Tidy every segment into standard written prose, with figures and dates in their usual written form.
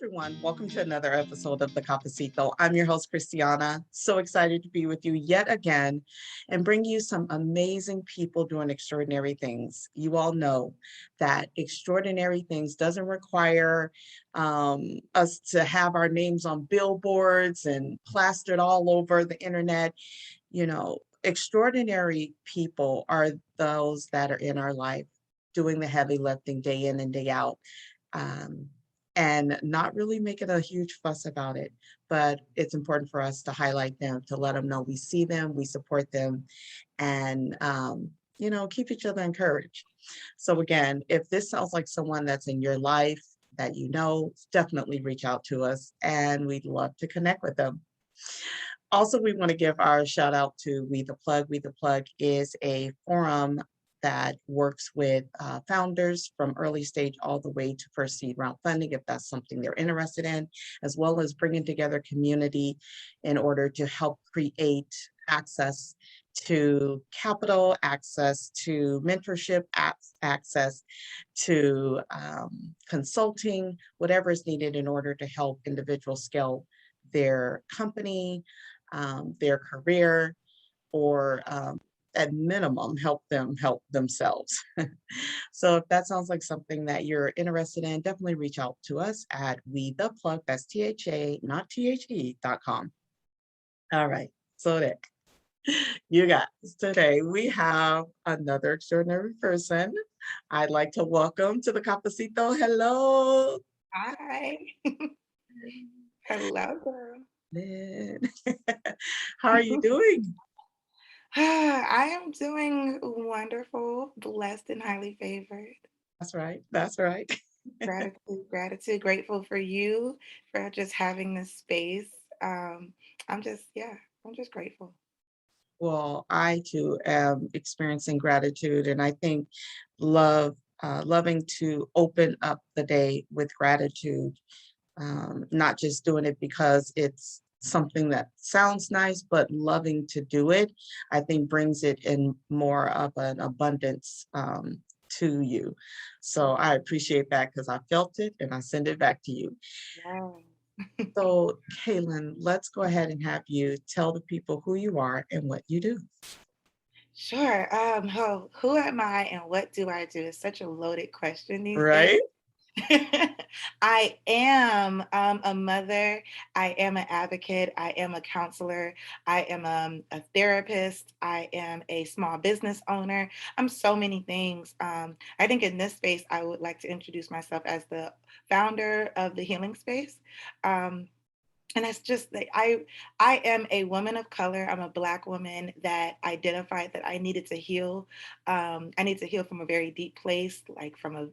everyone. Welcome to another episode of The Cafecito. I'm your host, Christiana. So excited to be with you yet again and bring you some amazing people doing extraordinary things. You all know that extraordinary things doesn't require us to have our names on billboards and plastered all over the internet. Extraordinary people are those that are in our life doing the heavy lifting day in and day out. Um, and not really making a huge fuss about it. But it's important for us to highlight them, to let them know we see them, we support them, and keep each other encouraged. So again, if this sounds like someone that's in your life that you know, definitely reach out to us, and we'd love to connect with them. Also, we want to give our shout out to We the Plug. We the Plug is a forum that works with founders from early stage all the way to first seed round funding, if that's something they're interested in, as well as bringing together community in order to help create access to capital, access to mentorship, access to consulting, whatever is needed in order to help individuals scale their company, their career, or at minimum, help them help themselves. So if that sounds like something that you're interested in, definitely reach out to us at We The Plug, that's THA, not THE.com. All right, so Nick, you guys, today we have another extraordinary person. I'd like to welcome to the Cafecito. Hello. Hi. Hello, girl. Lynn. How are you doing? I am doing wonderful, blessed, and highly favored. That's right. That's right. Gratitude, gratitude. Grateful for you for just having this space. Um, yeah, I'm just grateful. Well, I too am experiencing gratitude, and I think loving to open up the day with gratitude, not just doing it because it's something that sounds nice, but loving to do it, I think brings it in more of an abundance to you. So I appreciate that because I felt it and I send it back to you. Wow. So, Kalyn, let's go ahead and have you tell the people who you are and what you do. Sure. Who am I and what do I do? Is such a loaded question these days. Right? I am a mother. I am an advocate. I am a counselor. I am a therapist. I am a small business owner. I'm so many things. I think in this space, I would like to introduce myself as the founder of the healing space. Um, and that's just like I am a woman of color. I'm a Black woman that identified that I needed to heal. I need to heal from a very deep place, like from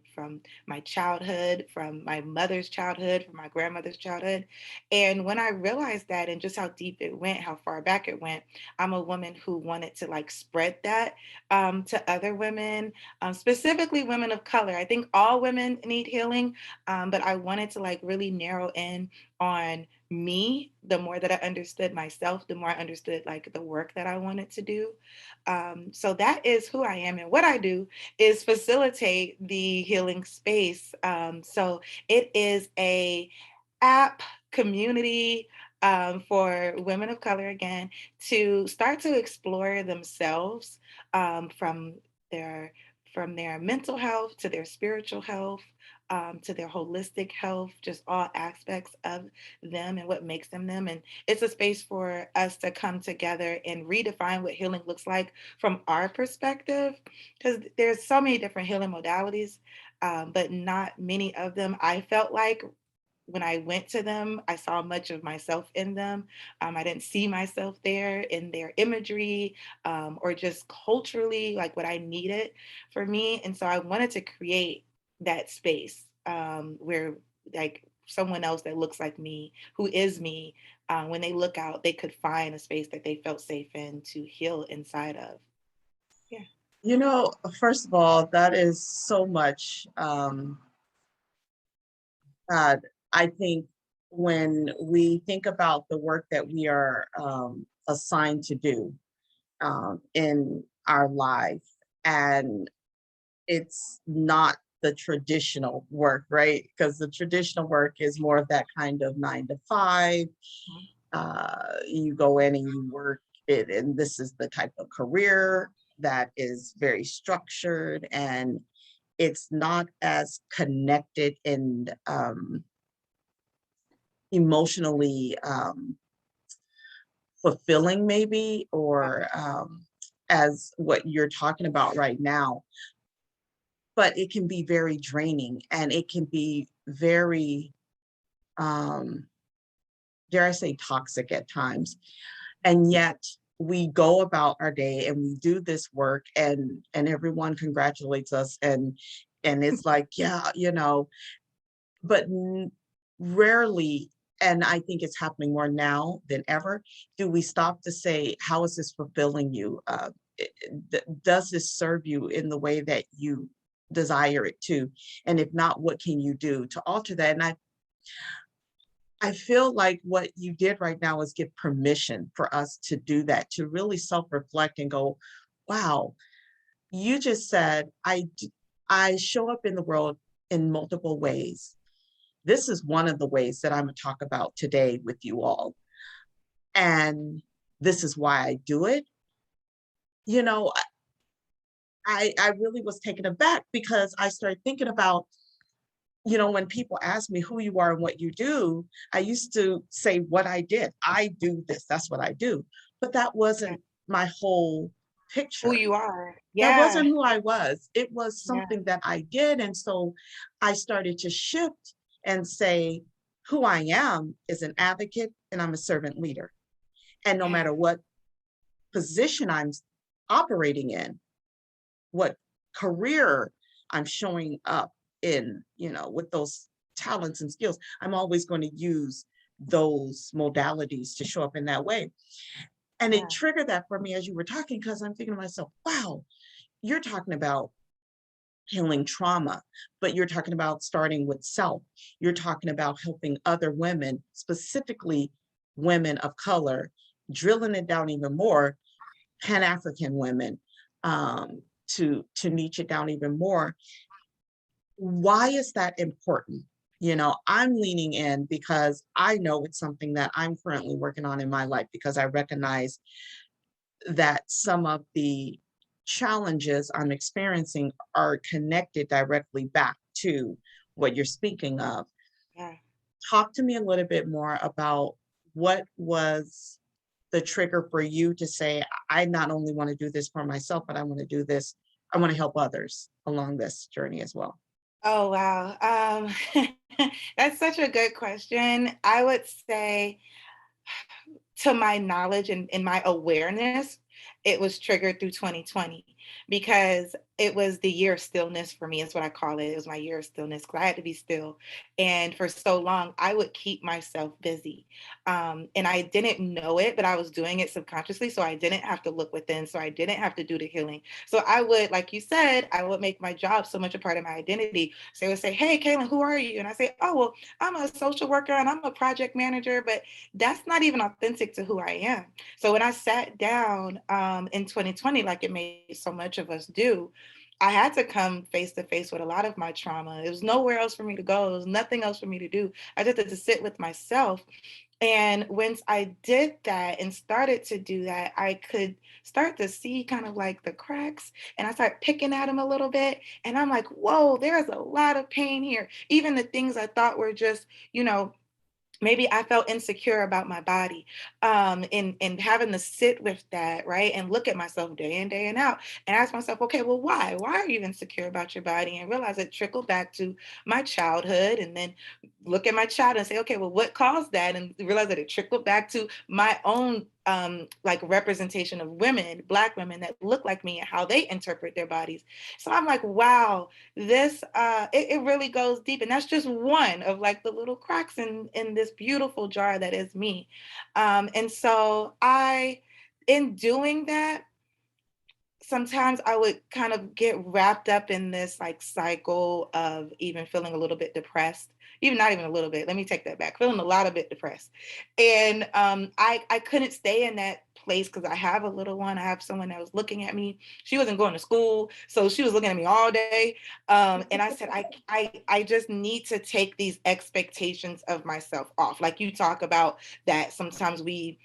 my childhood, from my mother's childhood, from my grandmother's childhood. And when I realized that and just how deep it went, how far back it went, I'm a woman who wanted to like spread that to other women, specifically women of color. I think all women need healing, but I wanted to like really narrow in on me. The more that I understood myself, the more I understood like the work that I wanted to do. So that is who I am, and what I do is facilitate the healing space. So it is a app community for women of color again to start to explore themselves, from their mental health to their spiritual health, to their holistic health, just all aspects of them and what makes them them. And it's a space for us to come together and redefine what healing looks like from our perspective, because there's so many different healing modalities, but not many of them I felt like when I went to them, I saw much of myself in them. I didn't see myself there in their imagery, or just culturally, like what I needed for me. And so I wanted to create that space, where like someone else that looks like me, who is me, when they look out, they could find a space that they felt safe in to heal inside of. Yeah. First of all, that is so much. Uh, I think when we think about the work that we are assigned to do in our life, and it's not the traditional work, right? Because the traditional work is more of that kind of 9 to 5. Mhm. You go in and you work it, and this is the type of career that is very structured, and it's not as connected and emotionally fulfilling, maybe, Yeah. or as what you're talking about right now. But it can be very draining, and it can be very, um, dare I say, toxic at times. And yet we go about our day and we do this work, and everyone congratulates us, and it's like, yeah, but rarely, and I think it's happening more now than ever, do we stop to say, how is this fulfilling you? Does this serve you in the way that you desire it to? And if not, what can you do to alter that? And I feel like what you did right now is give permission for us to do that, to really self-reflect and go, wow, you just said, I show up in the world in multiple ways. This is one of the ways that I'm going to talk about today with you all. And this is why I do it. You know, I really was taken aback because I started thinking about, when people ask me who you are and what you do, I used to say what I did. I do this, that's what I do. But that Yeah. wasn't my whole Who picture. you are. That Yeah. wasn't who I was. It was Yeah. something that I did. And so I started to shift and say, who I am is an advocate and I'm a servant leader. And no Yeah. matter what position I'm operating in, what career I'm showing up in, with those talents and skills, I'm always going to use those modalities to show up in that way. And it Yeah. triggered that for me as you were talking, because I'm thinking to myself, wow, you're talking about healing trauma, but you're talking about starting with self. You're talking about helping other women, specifically women of color, drilling it down even more, Pan-African women, to niche it down even more. Why is that important? I'm leaning in because I know it's something that I'm currently working on in my life, because I recognize that some of the challenges I'm experiencing are connected directly back to what you're speaking of. Yeah. Talk to me a little bit more about what was the trigger for you to say, I not only want to do this for myself, but I want to do this, I want to help others along this journey as well. Oh, wow. That's such a good question. I would say, to my knowledge and my awareness, it was triggered through 2020 because it was the year of stillness for me, is what I call it. It was my year of stillness because I had to be still. And for so long, I would keep myself busy. And I didn't know it, but I was doing it subconsciously. So I didn't have to look within. So I didn't have to do the healing. So I would, like you said, I would make my job so much a part of my identity. So they would say, "Hey, Kalyn, who are you?" And I say, "Oh, well, I'm a social worker and I'm a project manager," but that's not even authentic to who I am. So when I sat down in 2020, like it made so much of us do, I had to come face to face with a lot of my trauma. There was nowhere else for me to go. There was nothing else for me to do. I just had to sit with myself. And once I did that and started to do that, I could start to see kind of like the cracks, and I started picking at them a little bit. And I'm like, whoa, there's a lot of pain here. Even the things I thought were just, you know, maybe I felt insecure about my body, and having to sit with that, right, and look at myself day in day and out, and ask myself, okay, well, why are you insecure about your body, and realize it trickled back to my childhood, and then look at my child and say, okay, well, what caused that, and realize that it trickled back to my own like representation of women, Black women that look like me and how they interpret their bodies. So I'm like, wow, this it really goes deep, and that's just one of like the little cracks in this beautiful jar that is me. And so I, in doing that, sometimes I would kind of get wrapped up in this like cycle of even feeling a little bit depressed, even not even a little bit. Let me take that back. Feeling a lot of bit depressed, and I couldn't stay in that place because I have a little one. I have someone that was looking at me. She wasn't going to school, so she was looking at me all day. And I said, I just need to take these expectations of myself off. Like you talk about that sometimes we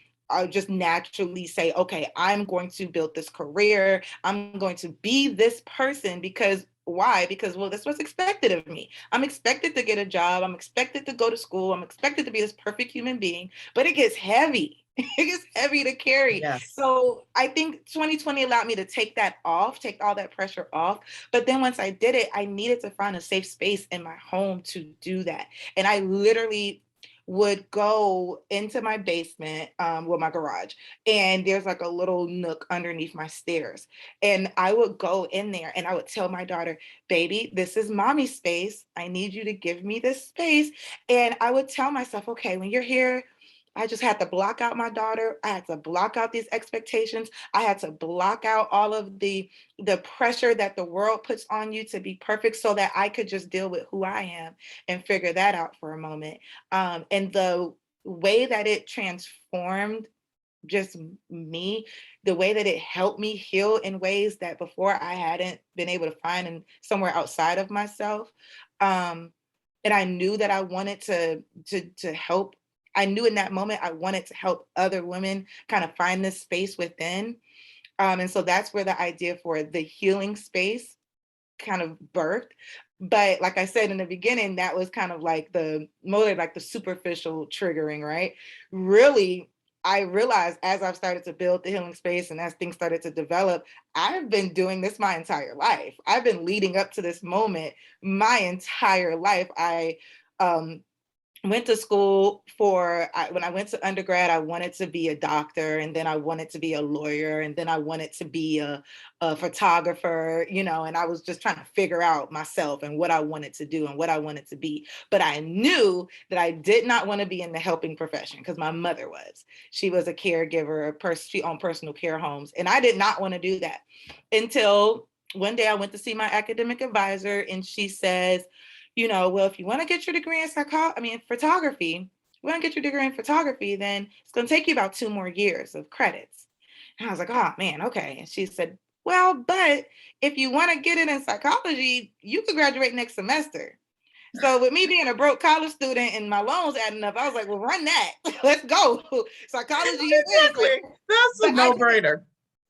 just naturally say, okay, I'm going to build this career. I'm going to be this person because why? Because, well, that's what's expected of me. I'm expected to get a job. I'm expected to go to school. I'm expected to be this perfect human being, but it gets heavy. It gets heavy to carry. Yes. So I think 2020 allowed me to take that off, take all that pressure off. But then once I did it, I needed to find a safe space in my home to do that. And I literally would go into my basement, well, my garage, and there's like a little nook underneath my stairs. And I would go in there and I would tell my daughter, baby, this is mommy's space. I need you to give me this space. And I would tell myself, okay, when you're here, I just had to block out my daughter. I had to block out these expectations. I had to block out all of the pressure that the world puts on you to be perfect so that I could just deal with who I am and figure that out for a moment. And the way that it transformed just me, the way that it helped me heal in ways that before I hadn't been able to find in somewhere outside of myself. Um, and I knew that I wanted to help. I knew in that moment I wanted to help other women kind of find this space within. And so that's where the idea for the healing space kind of birthed. But like I said in the beginning, that was kind of like the motive, like the superficial triggering, right? Really, I realized as I've started to build the healing space and as things started to develop, I've been doing this my entire life. I've been leading up to this moment my entire life. I um, went to school when I went to undergrad, I wanted to be a doctor, and then I wanted to be a lawyer, and then I wanted to be a photographer, and I was just trying to figure out myself and what I wanted to do and what I wanted to be. But I knew that I did not want to be in the helping profession because my mother was. She was a caregiver, she owned personal care homes, and I did not want to do that until one day I went to see my academic advisor, and she says, well, if you want to get your degree in photography, you want to get your degree in photography, then it's going to take you about 2 more years of credits. And I was like, oh man, okay. And she said, well, but if you want to get it in psychology, you could graduate next semester. So with me being a broke college student and my loans adding up, I was like, well, run that. Let's go. Psychology it is. Exactly. That's a But I no-brainer.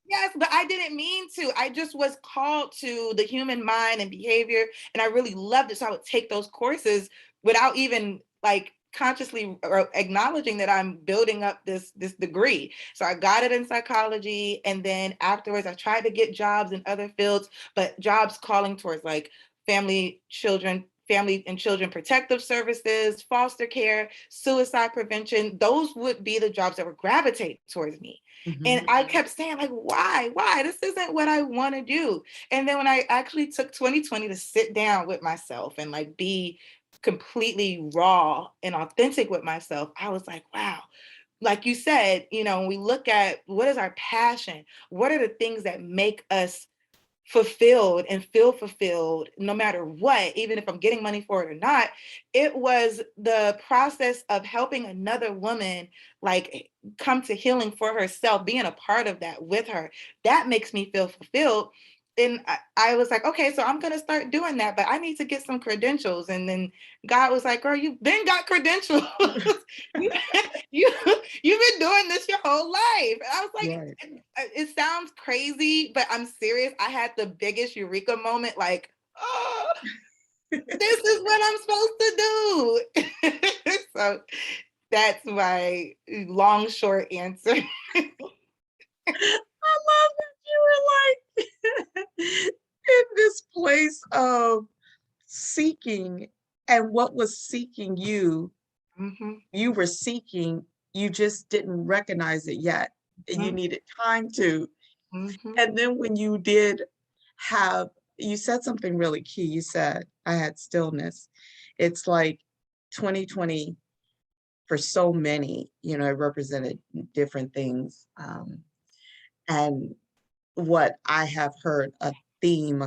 Yes, but I didn't mean to. I just was called to the human mind and behavior, and I really loved it. So I would take those courses without even like consciously or acknowledging that I'm building up this degree. So I got it in psychology, and then afterwards I tried to get jobs in other fields, but jobs calling towards like family and children protective services, foster care, suicide prevention. Those would be the jobs that would gravitate towards me. And Mhm. I kept saying, like, why? This isn't what I want to do. And then when I actually took 2020 to sit down with myself and like be completely raw and authentic with myself, I was like, wow. Like you said, when we look at what is our passion, what are the things that make us fulfilled and feel fulfilled no matter what, even if I'm getting money for it or not, it was the process of helping another woman like come to healing for herself, being a part of that with her. That makes me feel fulfilled. And I was like, okay, so I'm gonna start doing that, but I need to get some credentials. And then God was like, girl, you've been got credentials. you, you you've been doing this your whole life. And I was like, Right. it sounds crazy, but I'm serious. I had the biggest eureka moment, like, oh, this is what I'm supposed to do. So that's my long, short answer. I love that you were like in this place of seeking, and what was seeking you, Mhm, you were seeking, you just didn't recognize it yet. And you mhm, needed time to. mhm, And then when you did have, you said something really key. You said, I had stillness. It's like 2020 for so many, it represented different things. And what I have heard a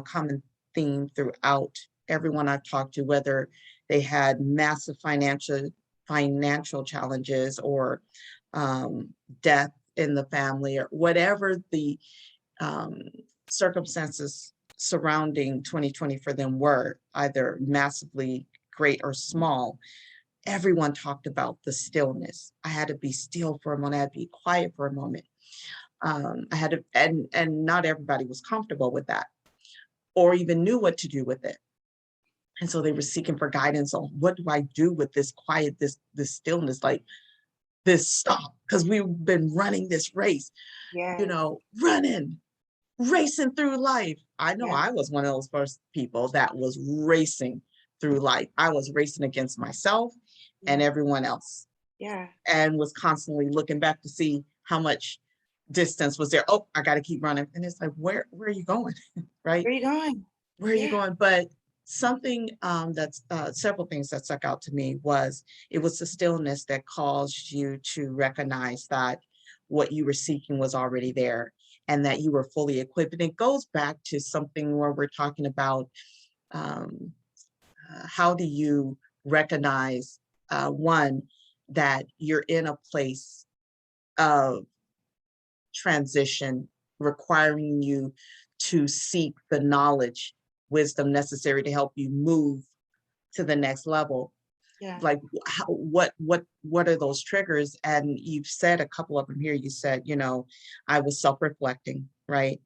common theme throughout everyone I've talked to, whether they had massive financial challenges or um, death in the family or whatever the um, circumstances surrounding 2020 for them were, either massively great or small, everyone talked about the stillness. I had to be still for a moment. I had to be quiet for a moment. I had to, and not everybody was comfortable with that or even knew what to do with it. And so they were seeking for guidance on what do I do with this quiet, this stillness, like this stop, because we've been running this race, Yeah. running, racing through life. I know Yeah. I was one of those first people that was racing through life. I was racing against myself and Yeah. everyone else Yeah. and was constantly looking back to see how much distance was there. Oh, I got to keep running. And it's like, where are you going? Right? Where are you going? Where are you Yeah. going? But something that's several things that stuck out to me was it was the stillness that caused you to recognize that what you were seeking was already there and that you were fully equipped. And it goes back to something where we're talking about um, how do you recognize one, that you're in a place of transition requiring you to seek the knowledge, wisdom necessary to help you move to the next level. Yeah. Like what are those triggers? And you've said a couple of them here. You said, I was self-reflecting, right?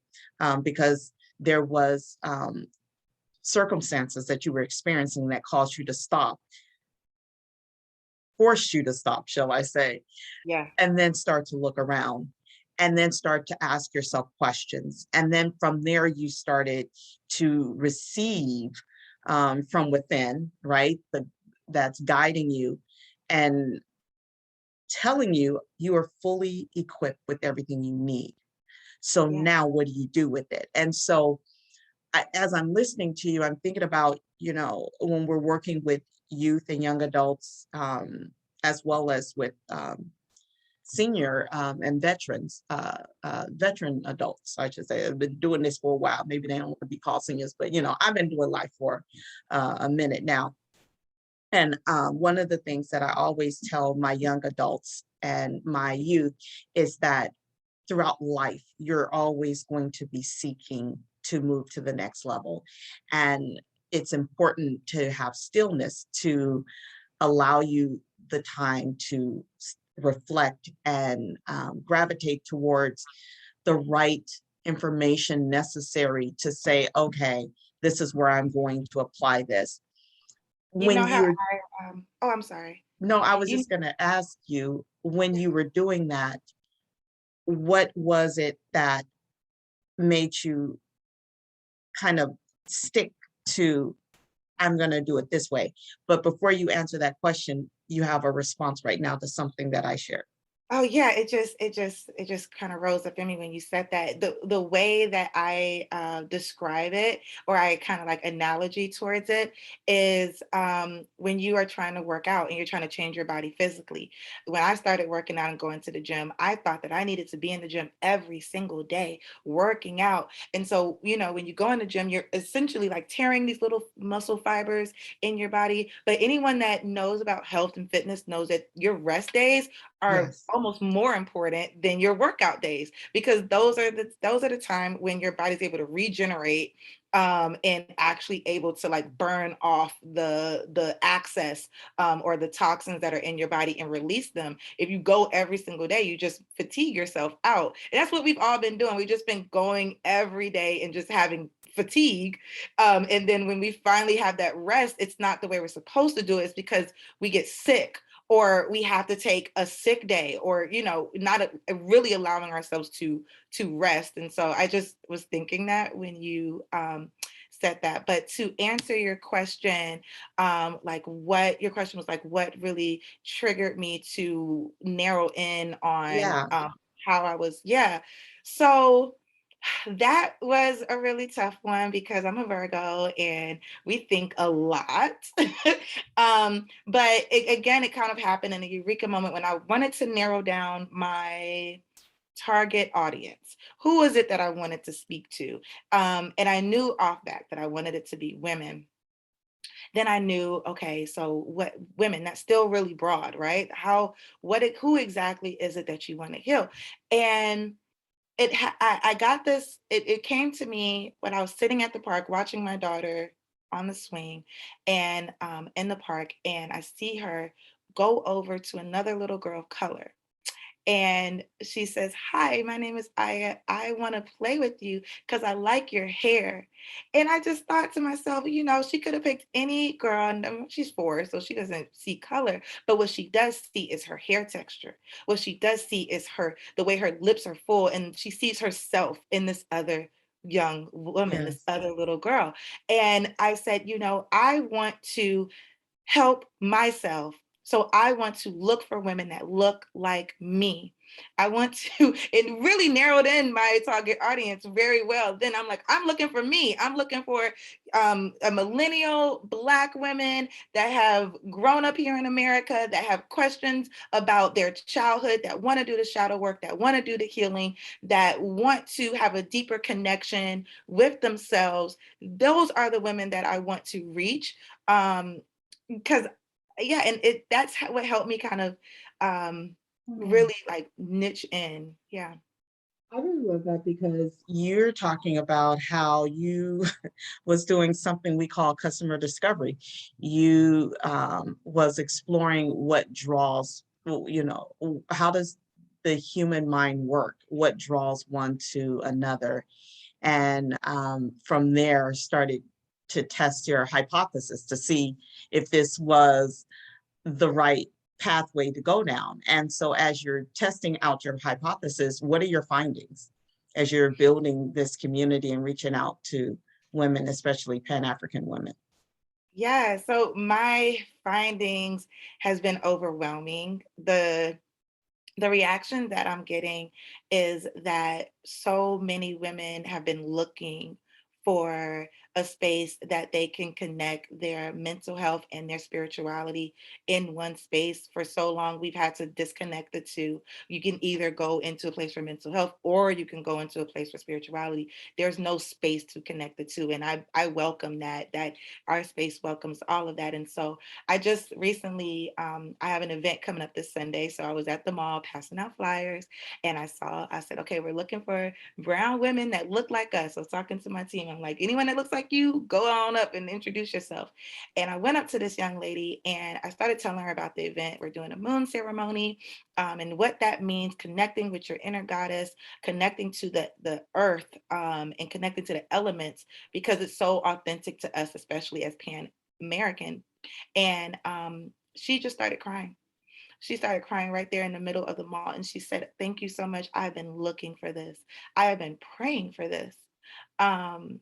Because there was circumstances that you were experiencing that caused you to stop, forced you to stop, shall I say, Yeah. and then start to look around and then start to ask yourself questions. And then from there, you started to receive from within, right? That's guiding you and telling you you are fully equipped with everything you need. So Yeah. now what do you do with it? And so as I'm listening to you, I'm thinking about, when we're working with youth and young adults, as well as with senior and veteran adults, I should say. I've been doing this for a while. Maybe they don't want to be called seniors, but I've been doing life for a minute now. And one of the things that I always tell my young adults and my youth is that throughout life, you're always going to be seeking to move to the next level. And it's important to have stillness to allow you the time to reflect and gravitate towards the right information necessary to say, okay, this is where I'm going to apply this. You know When how you're, oh, I'm sorry. no, I was You just going to ask you, when you were doing that, what was it that made you kind of stick to, I'm going to do it this way? But before you answer that question, you have a response right now to something that I shared. Oh yeah, it just kind of rose up in me when you said that. The way that I describe it, or I kind of like analogy towards it, is when you are trying to work out and you're trying to change your body physically. When I started working out and going to the gym, I thought that I needed to be in the gym every single day, working out. And so, when you go in the gym, you're essentially like tearing these little muscle fibers in your body. But anyone that knows about health and fitness knows that your rest days are Yes. almost more important than your workout days, because those are the time when your body's able to regenerate and actually able to like burn off the excess or the toxins that are in your body and release them. If you go every single day, you just fatigue yourself out. And that's what we've all been doing. We've just been going every day and just having fatigue. And then when we finally have that rest, it's not the way we're supposed to do it. It's because we get sick, or we have to take a sick day, or not really allowing ourselves to rest. And so I just was thinking that when you said that. But to answer your question, like what your question was, like what really triggered me to narrow in on Yeah. how I was. Yeah, so that was a really tough one because I'm a Virgo and we think a lot. But again, it kind of happened in a eureka moment when I wanted to narrow down target audience. Who is it that I wanted to speak to? And I knew off that I wanted it to be women. Then I knew, okay, so what women, that's still really broad, right? Who exactly is it that you want to heal? And I got this, it came to me when I was sitting at the park watching my daughter on the swing and in the park, and I see her go over to another little girl of color, and she says, "Hi, my name is Aya. I want to play with you because I like your hair." And I just thought to myself, she could have picked any girl, and she's 4, so she doesn't see color. But what she does see is her hair texture. What she does see is the way her lips are full, and she sees herself in this other young woman, this Yes. other little girl. And I said, I want to help myself. So I want to look for women that look like me. I want to, it really narrowed in my target audience very well. Then I'm like, I'm looking for me. I'm looking for a millennial Black women that have grown up here in America, that have questions about their childhood, that want to do the shadow work, that want to do the healing, that want to have a deeper connection with themselves. Those are the women that I want to reach. Because yeah, and what helped me kind of Oh, really like niche in. Yeah. I really love that because you're talking about how you was doing something we call customer discovery. You was exploring what draws, how does the human mind work? What draws one to another? And from there started to test your hypothesis to see if this was the right pathway to go down. And so as you're testing out your hypothesis, what are your findings as you're building this community and reaching out to women, especially Pan-African women? Yeah, so my findings has been overwhelming. The reaction that I'm getting is that so many women have been looking for a space that they can connect their mental health and their spirituality in one space. For so long, we've had to disconnect the two. You can either go into a place for mental health or you can go into a place for spirituality. There's no space to connect the two. And I welcome that our space welcomes all of that. And so I just recently, I have an event coming up this Sunday. So I was at the mall passing out flyers and I said, okay, we're looking for brown women that look like us. I was talking to my team. I'm like, anyone that looks like you, go on up and introduce yourself. And I went up to this young lady and I started telling her about the event. We're doing a moon ceremony and what that means, connecting with your inner goddess, connecting to the earth and connecting to the elements because it's so authentic to us, especially as Pan American. And she just started crying. She started crying right there in the middle of the mall. And she said, "Thank you so much. I've been looking for this. I have been praying for this." Um,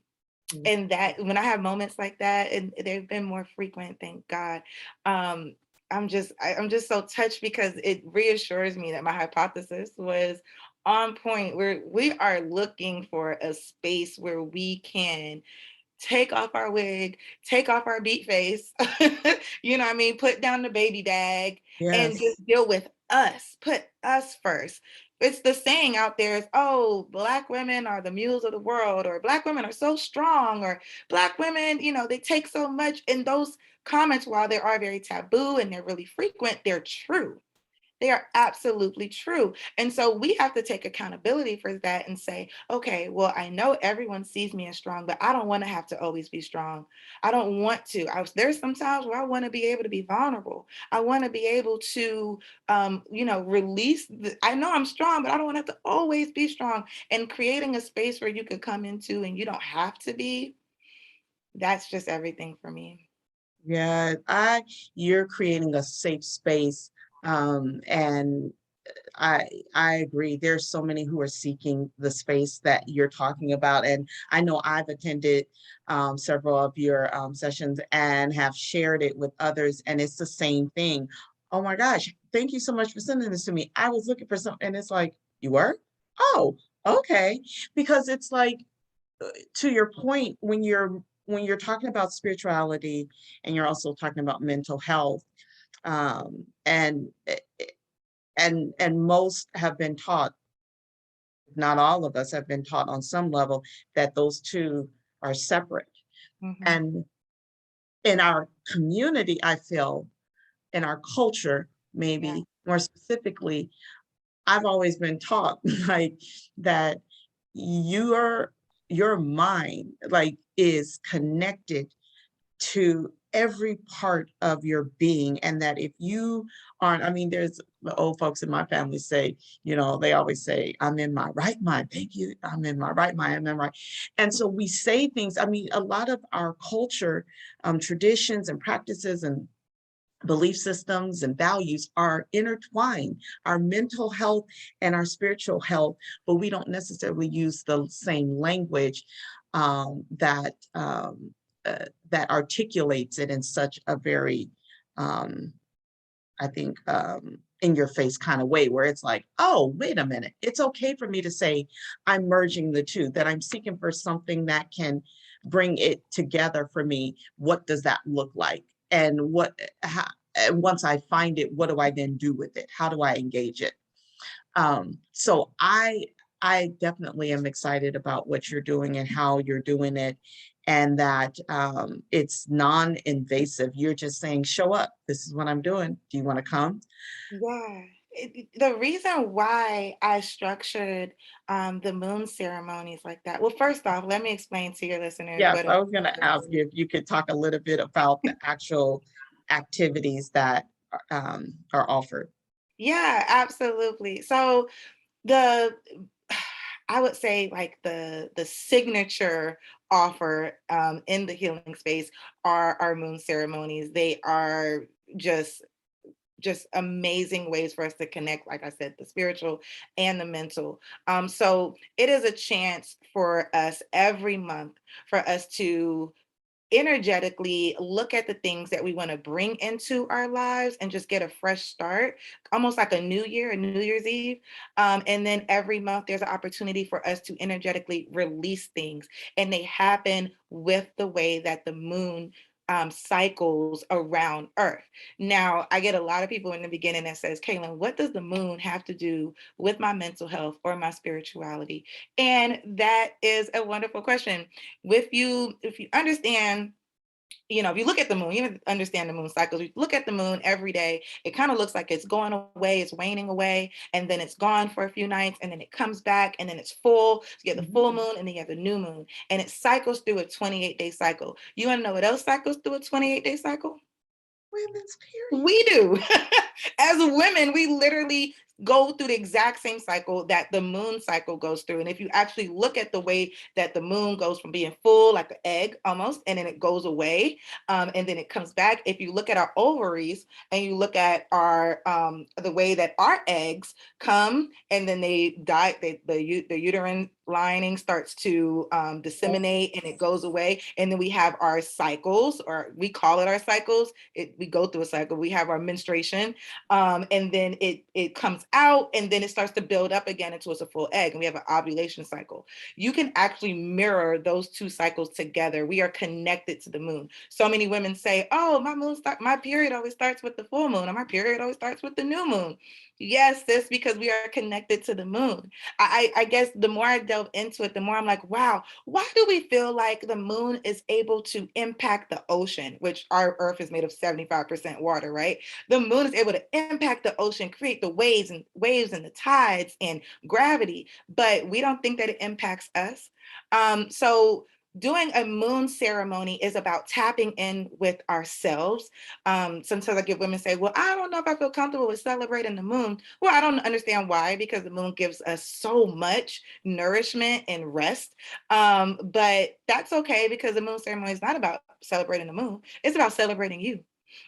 and that when I have moments like that, and they've been more frequent, thank God. Um, I'm just so touched because it reassures me that my hypothesis was on point. We are looking for a space where we can take off our wig, take off our beat face, you know what I mean? Put down the baby dag and Yes, just deal with us, put us first. It's the saying out there is, oh, Black women are the mules of the world, or Black women are so strong, or Black women, they take so much. And those comments, while they are very taboo and they're really frequent, they're true. They are absolutely true. And so we have to take accountability for that and say, okay, well, I know everyone sees me as strong, but I don't want to have to always be strong. I don't want to. There's some times where I want to be able to be vulnerable. I want to be able to, release. I know I'm strong, but I don't want to have to always be strong. And creating a space where you could come into and you don't have to be, that's just everything for me. yeah, you're creating a safe space, and I agree. There's so many who are seeking the space that you're talking about, and I know I've attended several of your sessions and have shared it with others, and it's the same thing. Oh my gosh, thank you so much for sending this to me. I was looking for something, and it's like, you were? Oh, okay. Because it's like, to your point, when you're talking about spirituality and you're also talking about mental health, and most have been taught not all of us have been taught on some level that those two are separate. Mhm. And in our community, I feel, in our culture, Yeah. maybe more specifically, I've always been taught like that your your mind like is connected to every part of your being, and that if you aren't, I mean, there's the old folks in my family say, they always say, I'm in my right mind. Thank you. I'm in my right mind. I'm in my right. And so we say things, I mean, a lot of our culture, traditions and practices and belief systems and values are intertwined, our mental health and our spiritual health, but we don't necessarily use the same language that articulates it in such a very, um, I think, in your face kind of way, where it's like, oh, wait a minute. It's okay for me to say I'm merging the two, that I'm seeking for something that can bring it together for me. What does that look like? And and once I find it, what do I then do with it? How do I engage it? So I definitely am excited about what you're doing and how you're doing it, and that it's non-invasive. You're just saying, show up. This is what I'm doing. Do you want to come? Yeah. The reason why I structured the moon ceremonies like that. Well, first off, let me explain to your listeners Yes, what a I was going to ask you if you could talk a little bit about the actual activities that are offered. yeah, absolutely. So the I would say like the signature offer in the healing space are our moon ceremonies. They are just just amazing ways for us to connect, like I said, the spiritual and the mental. So it is a chance for us every month for us to energetically look at the things that we want to bring into our lives and just get a fresh start, almost like a new year, a New Year's Eve. And then every month there's an opportunity for us to energetically release things, and they happen with the way that the moon cycles around Earth. Now, I get a lot of people in the beginning that says, Kalyn, what does the moon have to do with my mental health or my spirituality? And that is a wonderful question. If you understand, if you look at the moon, you understand the moon cycles. You look at the moon every day, it kind of looks like it's going away, it's waning away, and then it's gone for a few nights, and then it comes back, and then it's full. So you get the Mhm. full moon, and then you have the new moon, and it cycles through a 28-day cycle. You want to know what else cycles through a 28-day cycle? Women's period. We do. As women, we literally go through the exact same cycle that the moon cycle goes through. And if you actually look at the way that the moon goes from being full, like an egg almost, and then it goes away, and then it comes back. If you look at our ovaries and you look at our the way that our eggs come and then they die, the uterine lining starts to disseminate and it goes away, and then we have our cycles, or we call it our cycles. We go through a cycle. We have our menstruation, and then it comes out, and then it starts to build up again until it's a full egg, and we have an ovulation cycle. You can actually mirror those two cycles together. We are connected to the moon. So many women say, "Oh, my period always starts with the full moon, or my period always starts with the new moon." Yes, sis, because we are connected to the moon. I guess the more I delve into it, the more I'm like, wow, why do we feel like the moon is able to impact the ocean, which our Earth is made of 75% water, right? The moon is able to impact the ocean, create the waves and the tides and gravity, but we don't think that it impacts us. So doing a moon ceremony is about tapping in with ourselves. Sometimes I get women say, well, I don't know if I feel comfortable with celebrating the moon. Well, I don't understand why, because the moon gives us so much nourishment and rest. But that's okay, because the moon ceremony is not about celebrating the moon. It's about celebrating you.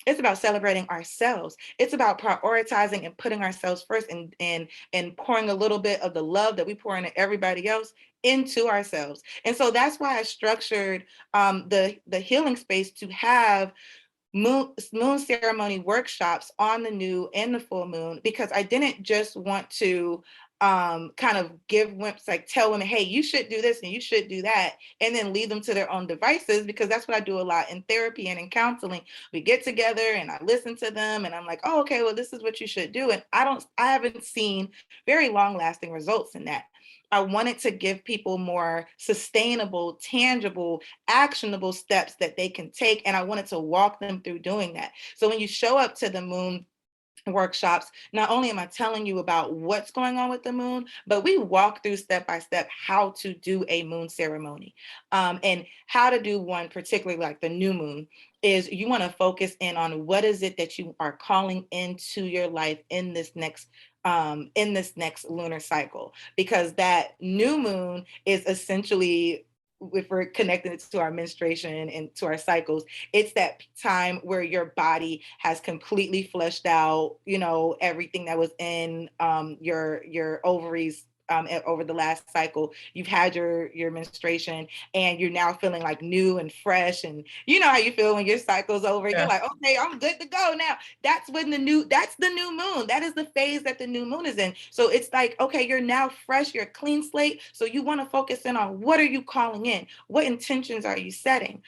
It's about celebrating ourselves. It's about prioritizing and putting ourselves first, and pouring a little bit of the love that we pour into everybody else into ourselves. And so that's why I structured the healing space to have moon ceremony workshops on the new and the full moon, because I didn't just want to kind of tell women, hey, you should do this and you should do that, and then leave them to their own devices, because that's what I do a lot in therapy and in counseling. We get together and I listen to them, and I'm like, oh, okay, well, this is what you should do. And I haven't seen very long lasting results in that. I wanted to give people more sustainable, tangible, actionable steps that they can take. And I wanted to walk them through doing that. So when you show up to the moon workshops, not only am I telling you about what's going on with the moon, but we walk through step by step how to do a moon ceremony, and how to do one, particularly like the new moon. Is you want to focus in on what is it that you are calling into your life in this next lunar cycle, because that new moon is essentially, if we're connecting it to our menstruation and to our cycles, it's that time where your body has completely fleshed out, everything that was in your ovaries, over the last cycle. You've had your menstruation, and you're now feeling like new and fresh, and you know how you feel when your cycle's over. You're Yeah. like, okay, I'm good to go now. That's the new moon. That is the phase that the new moon is in. So it's like, okay, you're now fresh, you're a clean slate. So you want to focus in on, what are you calling in? What intentions are you setting?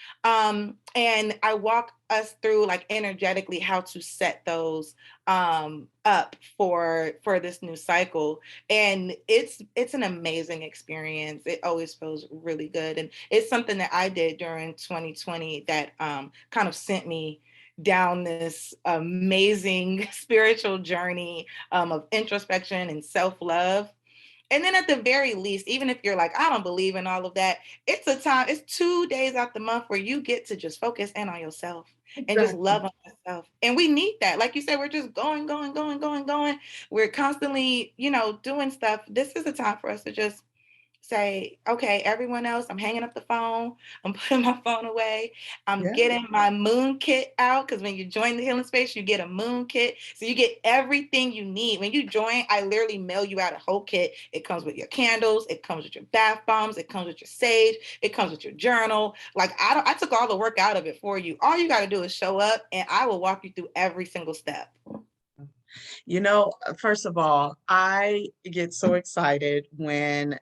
And I walk us through, like, energetically how to set those up for this new cycle. And it's an amazing experience. It always feels really good, and it's something that I did during 2020 that kind of sent me down this amazing spiritual journey of introspection and self-love. And then at the very least, even if you're like, I don't believe in all of that, it's 2 days out the month where you get to just focus in on yourself and just Exactly. love on yourself. And we need that. Like you said, we're just going, going, going, going, going. We're constantly, doing stuff. This is the time for us to just say, okay, everyone else, I'm hanging up the phone. I'm putting my phone away. I'm Yeah. getting my moon kit out, because when you join the healing space, you get a moon kit. So you get everything you need. When you join, I literally mail you out a whole kit. It comes with your candles. It comes with your bath bombs. It comes with your sage. It comes with your journal. Like, I took all the work out of it for you. All you got to do is show up, and I will walk you through every single step. First of all, I get so excited when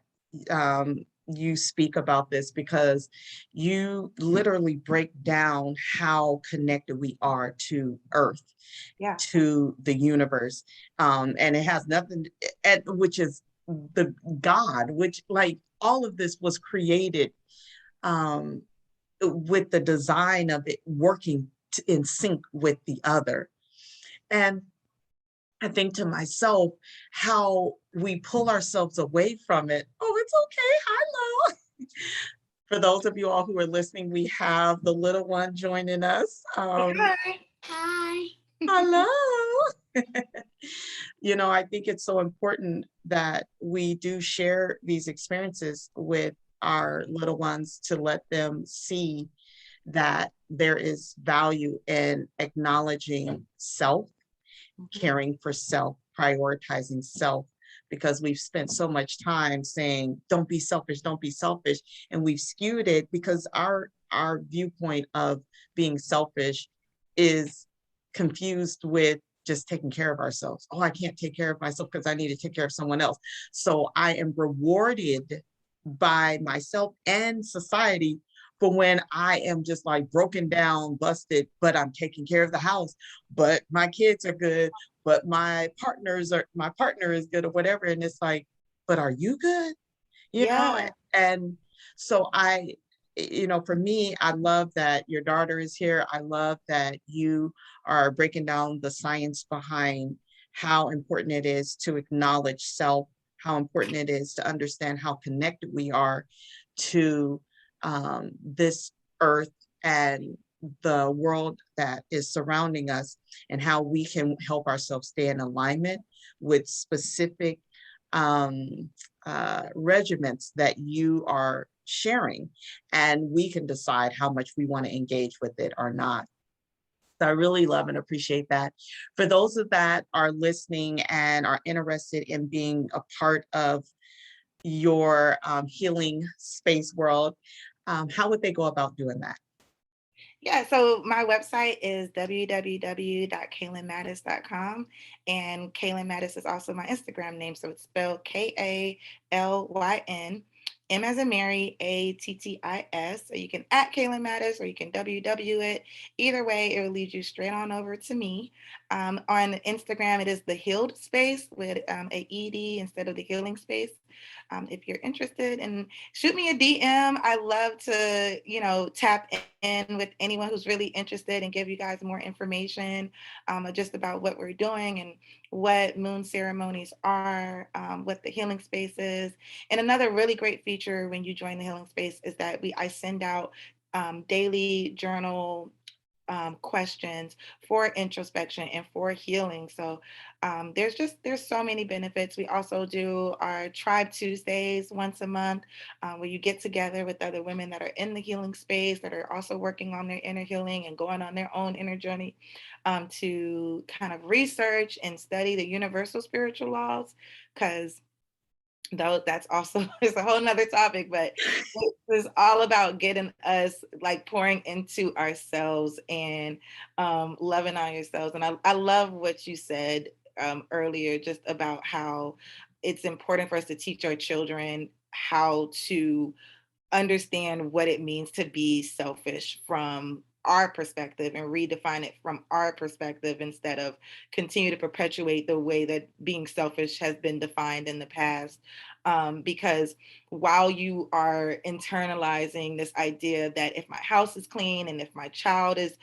you speak about this, because you literally break down how connected we are to Earth, Yeah. to the universe. And it has nothing, which is the God, which, like, all of this was created um, with the design of it working in sync with the other. And I think to myself how we pull ourselves away from it. Oh, it's okay. Hi, Lo. For those of you all who are listening, we have the little one joining us. Hi. Hi. Hello. I think it's so important that we do share these experiences with our little ones, to let them see that there is value in acknowledging self, caring for self, prioritizing self, because we've spent so much time saying, don't be selfish, don't be selfish. And we've skewed it because our viewpoint of being selfish is confused with just taking care of ourselves. Oh, I can't take care of myself because I need to take care of someone else. So I am rewarded by myself and society for when I am just like broken down, busted, but I'm taking care of the house, but my kids are good, but my partner is good, or whatever. And it's like, but are you good? You know? Yeah. And so for me, I love that your daughter is here. I love that you are breaking down the science behind how important it is to acknowledge self, how important it is to understand how connected we are to this earth and the world that is surrounding us, and how we can help ourselves stay in alignment with specific regiments that you are sharing, and we can decide how much we want to engage with it or not. So I really love and appreciate that. For those of that are listening and are interested in being a part of your healing space world, how would they go about doing that? Yeah, so my website is www.kalynmattis.com, and Kalyn Mattis is also my Instagram name. So it's spelled Kalyn, M as in Mary, Attis. So you can at Kalyn Mattis, or you can WW it. Either way, it will lead you straight on over to me. On Instagram, it is the Healed Space with a ED instead of the Healing Space. If you're interested, and shoot me a DM. I love to, tap in with anyone who's really interested and give you guys more information just about what we're doing and what moon ceremonies are, what the healing space is. And another really great feature when you join the healing space is that I send out daily journal questions for introspection and for healing. So there's so many benefits. We also do our Tribe Tuesdays once a month, where you get together with other women that are in the healing space that are also working on their inner healing and going on their own inner journey, to kind of research and study the universal spiritual laws, because though that's also is a whole nother topic, but it's all about getting us like pouring into ourselves and loving on yourselves. And I love what you said earlier, just about how it's important for us to teach our children how to understand what it means to be selfish from our perspective and redefine it from our perspective, instead of continue to perpetuate the way that being selfish has been defined in the past. Because while you are internalizing this idea that if my house is clean and if my child is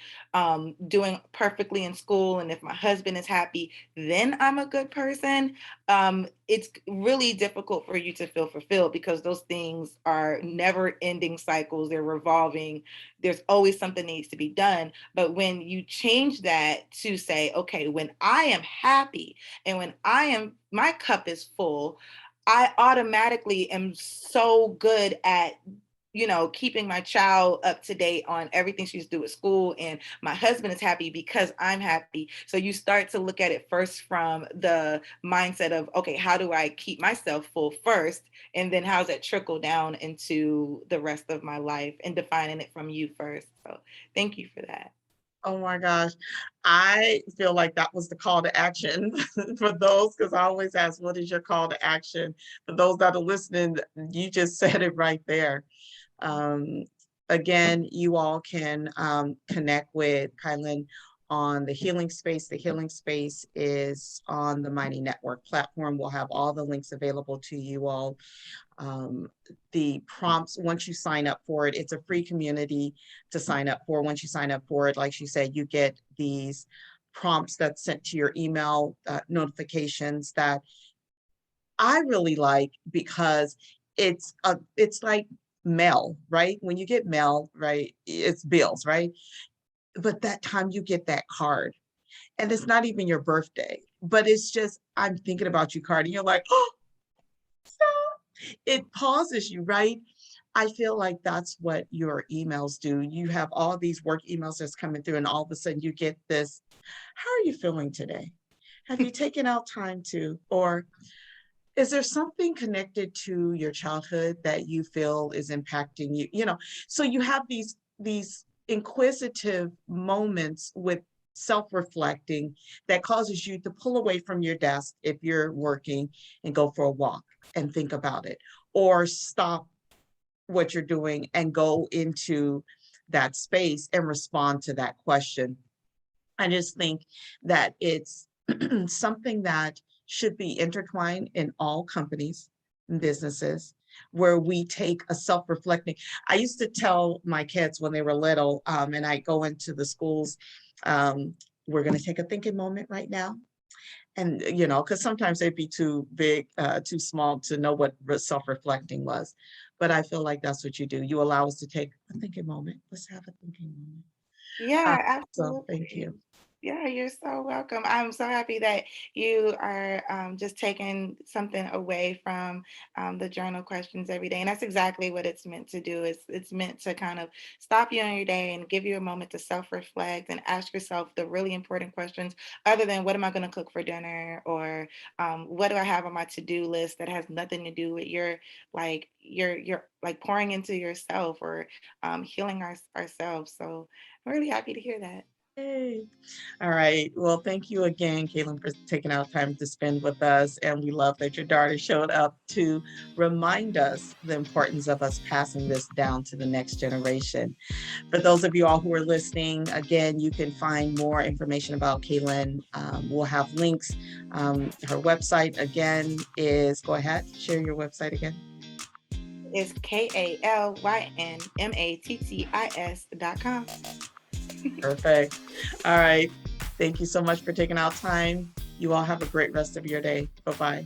doing perfectly in school and if my husband is happy, then I'm a good person, it's really difficult for you to feel fulfilled, because those things are never ending cycles. They're revolving. There's always something that needs to be done. But when you change that to say, okay, when I am happy and when my cup is full, I automatically am so good at keeping my child up to date on everything she's doing at school. And my husband is happy because I'm happy. So you start to look at it first from the mindset of, okay, how do I keep myself full first? And then how's that trickle down into the rest of my life, and defining it from you first. So thank you for that. Oh my gosh. I feel like that was the call to action for those, because I always ask, what is your call to action? For those that are listening, you just said it right there. Um, Again, you all can connect with Kylan on the Healing Space. The Healing Space is on the Mighty Network platform. We'll have all the links available to you all. um, the prompts, once you sign up for it, it's a free community to sign up for. Once you sign up for it, like she said, you get these prompts that's sent to your email notifications that I really like, because it's like mail, right? When you get mail, right, it's bills, right? But that time you get that card, and it's not even your birthday, but it's just, I'm thinking about you card, and you're like, oh, it pauses you, right? I feel like that's what your emails do. You have all these work emails that's coming through, and all of a sudden you get this, how are you feeling today? Have you taken out time to, or is there something connected to your childhood that you feel is impacting you? So you have these inquisitive moments with self-reflecting that causes you to pull away from your desk if you're working and go for a walk and think about it, or stop what you're doing and go into that space and respond to that question. I just think that it's something that should be intertwined in all companies and businesses, where we take a self-reflecting. I used to tell my kids when they were little, and I go into the schools, um, we're going to take a thinking moment right now. And, because sometimes they'd be too big, too small to know what self-reflecting was. But I feel like that's what you do. You allow us to take a thinking moment. Let's have a thinking moment. Uh, Yeah, so thank absolutely. you. Yeah, you're so welcome. I'm so happy that you are just taking something away from the journal questions every day. And that's exactly what it's meant to do. It's meant to kind of stop you on your day and give you a moment to self-reflect and ask yourself the really important questions, other than what am I going to cook for dinner, or what do I have on my to-do list that has nothing to do with your like pouring into yourself, or healing ourselves. So I'm really happy to hear that. Yay. All right. Well, thank you again, Kalyn, for taking out time to spend with us. And we love that your daughter showed up to remind us the importance of us passing this down to the next generation. For those of you all who are listening, again, you can find more information about Kalyn. We'll have links. Her website again is, go ahead, share your website again. It's KalynMattis.com. Perfect. All right. Thank you so much for taking out time. You all have a great rest of your day. Bye bye.